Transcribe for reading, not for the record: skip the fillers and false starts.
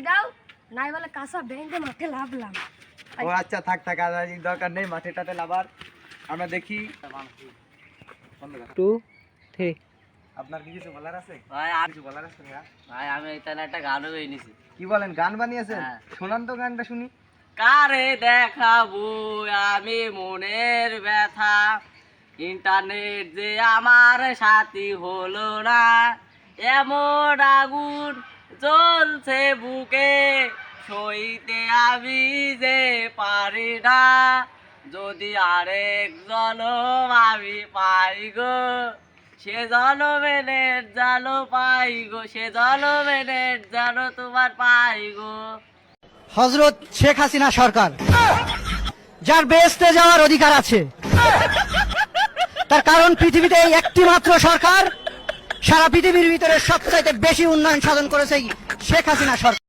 দাও, নাই বলে কাঁচা বেঁধে মাঠে লাভলাম। ও আচ্ছা, থাক থাক, আর দরকার নেই মাঠেটাতে লাভার। আমরা দেখি 2 3। আপনার কি কিছু বলার আছে ভাই? কিছু বলার আছে ভাইয়া? ভাই আমি তাহলে একটা গানও গাই নিছি। কি বলেন, গান বানিয়েছেন? হ্যাঁ। শোনান তো গানটা শুনি। কারে দেখাবো আমি মনের ব্যথা, ইন্টারনেট যে আমার সাথী হলো না, এমন আগুন জ্বলছে বুকে, সইতে আমি যে পারি না, যদি আরেক জনম আমি পাই গো, সে জনমে নেট জানো পাই গো, সে জনমে নেট জানো তোমার পাই গো। হযরত শেখ হাসিনা সরকার, যার বেহেশতে যাওয়ার অধিকার আছে, তার কারণ পৃথিবীতে এই একটি মাত্র সরকার সারা পৃথিবীর ভিতরে সবচাইতে বেশি উন্নয়ন সাধন করেছে শেখ হাসিনা সরকার।